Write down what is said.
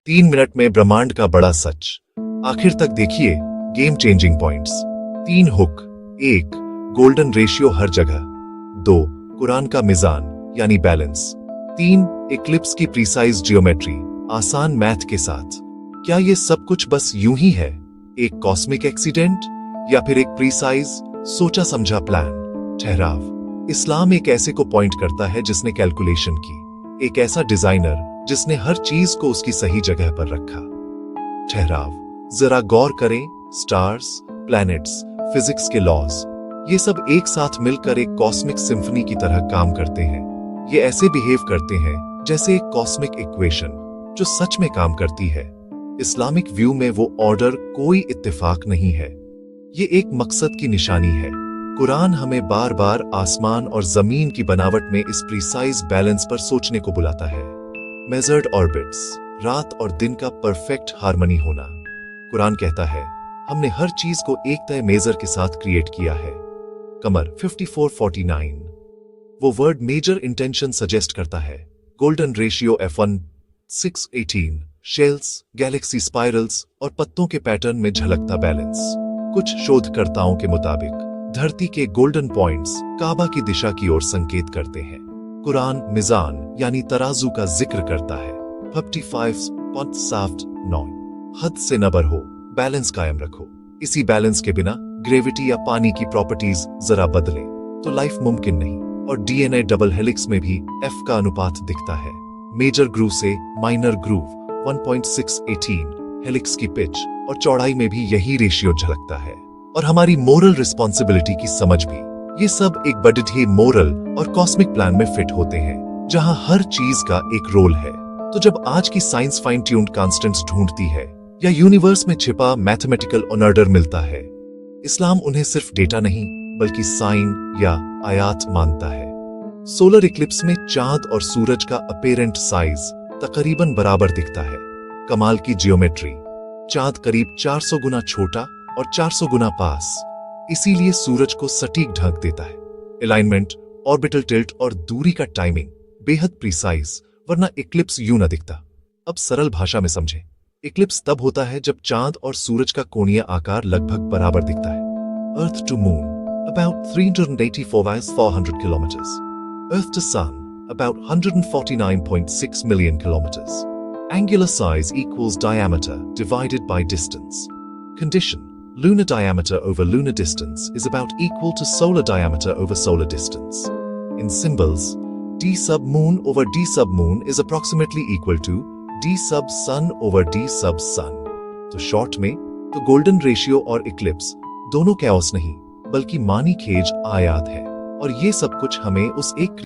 3 minute में ब्रह्मांड का बड़ा सच। आखिर तक देखिए game changing points. 3 hook. 1 golden ratio हर जगह। 2 कुरान का मिजान यानी बैलेंस। 3 इक्लिप्स की प्रीसाइज जियोमेट्री आसान मैथ के साथ। क्या ये सब कुछ बस यूं ही है, एक कॉस्मिक एक्सीडेंट, या फिर एक प्रीसाइज सोचा समझा प्लान? ठहराव। इस्लाम एक ऐसे को पॉइंट करता है जिसने कैलकुलेशन की, एक ऐसा डिजाइनर जिसने हर चीज को उसकी सही जगह पर रखा। ठहराव, जरा गौर करें। स्टार्स, प्लैनेट्स, फिजिक्स के लॉज, ये सब एक साथ मिलकर एक कॉस्मिक सिम्फनी की तरह काम करते हैं। ये ऐसे बिहेव करते हैं जैसे एक कॉस्मिक इक्वेशन जो सच में काम करती है। इस्लामिक व्यू में वो ऑर्डर कोई इत्तेफाक नहीं है, ये एक मकसद की निशानी है। कुरान हमें बार बार आसमान और जमीन की बनावट में इस प्रीसाइज बैलेंस पर सोचने को बुलाता है। मेजर्ड ऑर्बिट्स, रात और दिन का परफेक्ट हार्मनी होना। कुरान कहता है हमने हर चीज को एक तय मेजर के साथ क्रिएट किया है। कमर 5449। वो वर्ड मेजर इंटेंशन सजेस्ट करता है। Golden ratio F1 618, shells, Galaxy spirals और पत्तों के पैटर्न में झलकता बैलेंस। कुछ शोधकर्ताओं के मुताबिक धरती के गोल्डन पॉइंट्स काबा की दिशा की ओर संकेत करते हैं। कुरान मिजान यानी तराजू का जिक्र करता है। 55.9 हद से न बढ़ो, बैलेंस कायम रखो। इसी बैलेंस के बिना ग्रेविटी या पानी की प्रॉपर्टीज जरा बदले तो लाइफ मुमकिन नहीं। और डीएनए डबल हेलिक्स में भी F का अनुपात दिखता है। मेजर ग्रूव से माइनर ग्रूव 1.618, हेलिक्स की पिच और चौड़ाई में भी यही रेशियो झलकता है। और हमारी मोरल रिस्पॉन्सिबिलिटी की समझ भी। ये सब एक बड़े ही मोरल और कॉस्मिक प्लान में फिट होते हैं जहां हर चीज का एक रोल है। तो जब आज की साइंस फाइन ट्यून्ड कॉन्स्टेंट्स ढूंढती है या यूनिवर्स में छिपा मैथमेटिकल ऑर्डर मिलता है, इस्लाम उन्हें सिर्फ डेटा नहीं बल्कि साइन या आयात मानता है। सोलर इक्लिप्स में चांद और सूरज का अपेरेंट साइज तकरीबन बराबर दिखता है। कमाल की जियोमेट्री। चांद करीब 400 गुना छोटा और 400 गुना पास, इसीलिए सूरज को सटीक ढक देता है। अलाइनमेंट, ऑर्बिटल टिल्ट और दूरी का टाइमिंग बेहद प्रिसाइज, वरना इक्लिप्स यूं न दिखता। अब सरल भाषा में समझें। इक्लिप्स तब होता है जब चांद और सूरज का कोणीय आकार लगभग बराबर दिखता है। Earth to moon about 384,400 kilometers. Earth to Sun about 149.6 million kilometers. Angular size equals diameter divided by distance. Condition: lunar diameter over lunar distance is about equal to solar diameter over solar distance. In symbols, d sub moon over d sub moon is approximately equal to d sub sun over d sub sun. तो short में तो golden ratio और Eclipse दोनों chaos नहीं बल्कि मानी खेज आयात है। और ये सब कुछ हमें उस एक